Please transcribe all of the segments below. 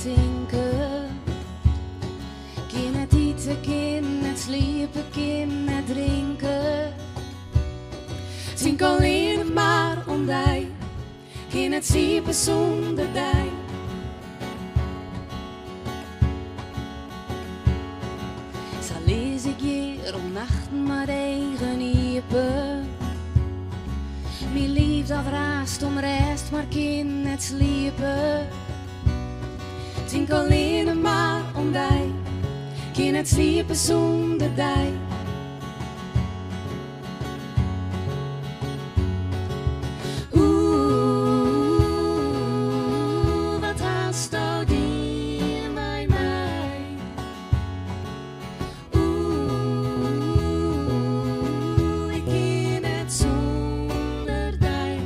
denken. Geen het eten, geen het sliepen, geen het drinken. Denk alleen nog maar om die, geen het sliepen zonder die. Zal lees ik hier om nachten maar eigen iepen. Mijn liefde afraast om rest, maar geen het sliepen. Denk alleen nog maar om die, geen het sliepen zonder die. Wat haast al die bij mij. Ik ken het zonder die.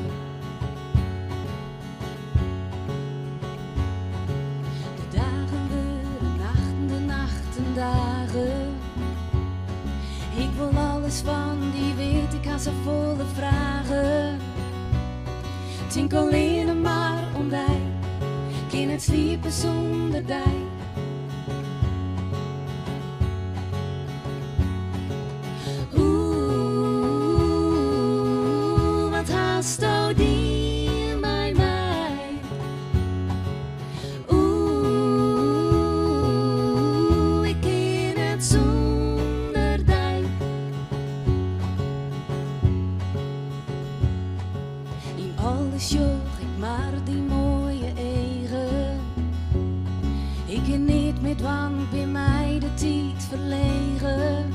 De dagen worden nachten, de nachten dagen. Ik wil alles van die weet, ik ga ze volle vragen. Denk alleen nog maar om die, geen het sliepen zonder die. Wat haast al die bij mij. Ik ken het zonder die. In alles joch ik maar die mooie eigen. Ik ken niet met wang bij mij de tijd verlegen.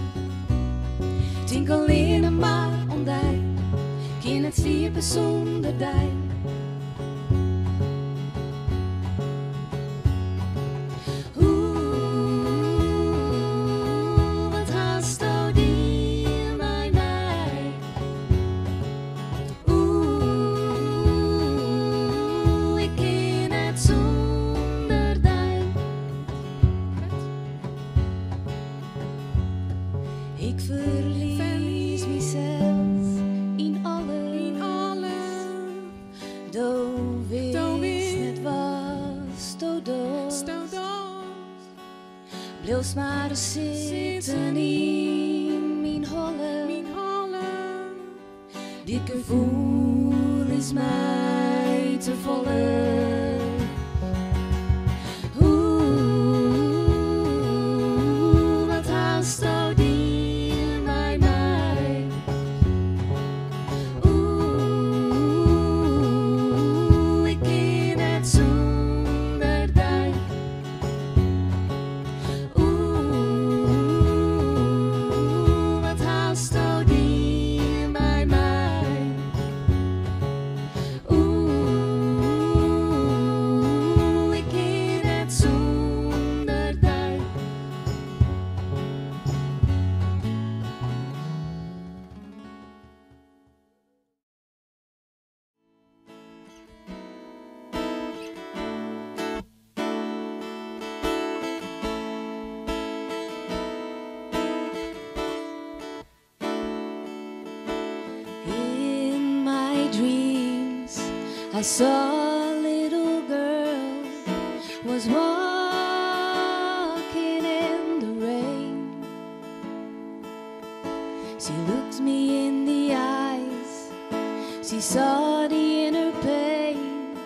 Denk alleen nog maar om die, geen het sliepen zonder die. Wat haast al die bij mij. Ik ken het zonder die. Ik verlies mezelf in alles. Do wist net was, do doos. Bleef maar zitten in mijn holle. Dit gevoel is mij te volle. Wat haast al die bij mij. Ik ken het zonder die. Wat haast al die bij mij. Ik ken het zonder die. In my dreams, I saw a little girl was walking in the rain. She looked me in the eyes, she saw the inner pain.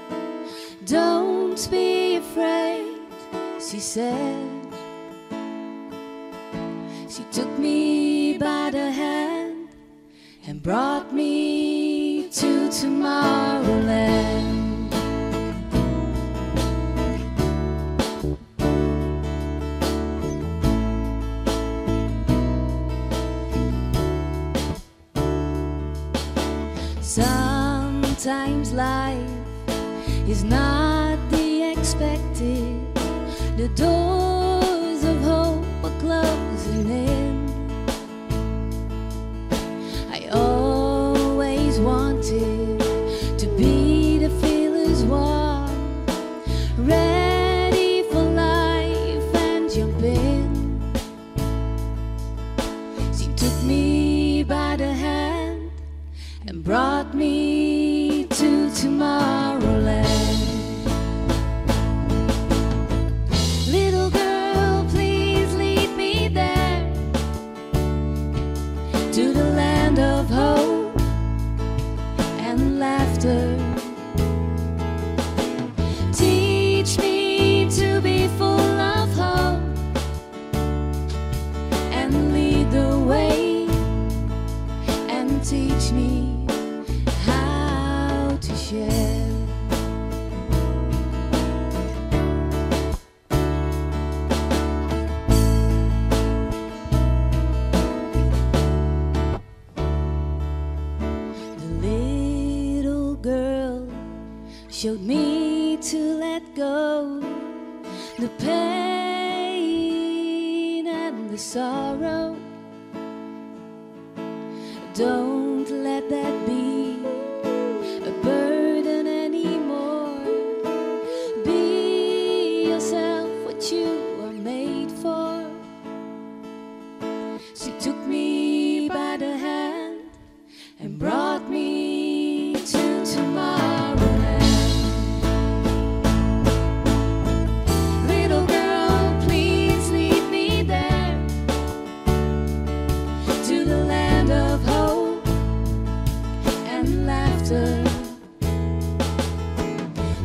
Don't be afraid, she said. She took me by the hand and brought me to Tomorrowland. Sometimes life is not the expected. The doors of hope are closing in. I always wanted to be the fearless one, ready for life and jump in. She took me by the hand and brought me to Tomorrowland. to the land of hope and laughter. Teach me to be full of hope and lead the way, and teach me how to share. Showed me to let go the pain and the sorrow. Don't let that be a burden anymore. Be yourself, what you are made for. She took me by the hand and brought me to tomorrow.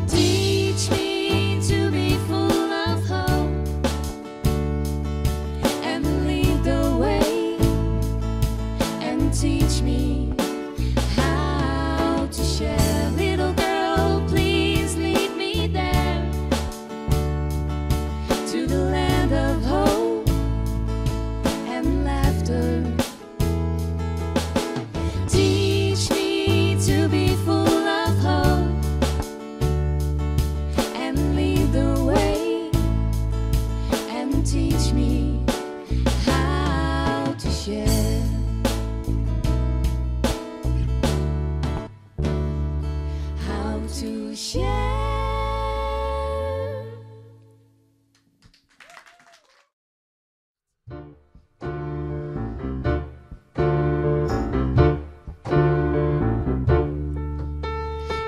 Teach me to be full of hope and lead the way, and teach me how to share. Little girl, please lead me there to the land of hope and laughter. Teach me to be full of hope and lead the way, and teach me how to share. How to share.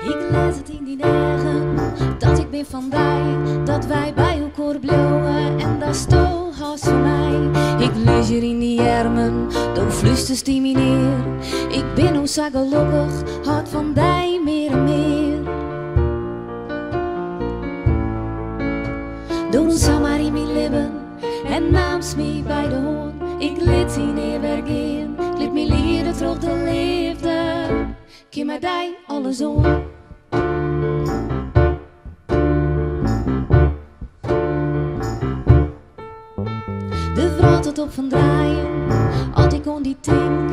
Ik lees het in die dagen dat ik ben van die, dat wij bij elkaar bleven en dat stoel haast voor mij. Ik lees hier in die armen, dan fluistert die meneer. Ik ben hoe zo gelukkig, hart van die meer en meer. Door een zomer in mijn leven en naams me bij de hoorn. Ik liet zien neer gaan, ik liet me leren terug de liefde. Kim mij die alles om. De vrouw tot op van draaien, als ik on die tink.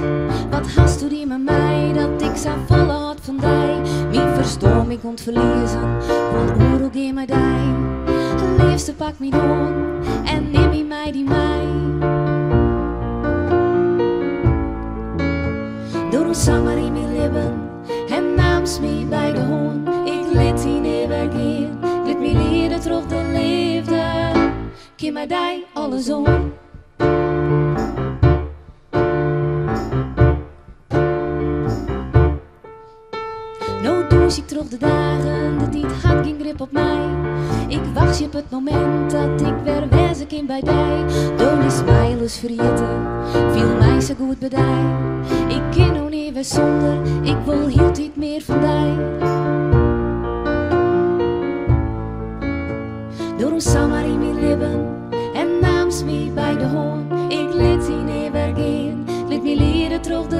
Wat hast u die met mij, dat ik zo volle hart van die. Mijn verstoom ik ont verliezen, vol oorlog in mij die. De liefste pak me door en neem me mij die mij. Door een zomer in mijn leven en naams me bij de hoorn. Ik liet die neer gaan, liet me leren terug de liefde. Kim mij die alles om. Nou douche ik terug de dagen, de tijd had geen grip op mij. Ik wacht je op het moment dat ik weer wezen kan bij die. Door die smilers vergeten, viel mij zo goed bij die. Ik ken nog niet weer zonder, ik wil heel niet meer van die. Door een zomer in mijn leven en naams me bij de hoorn. Ik liet die neer gaan, liet me leren terug de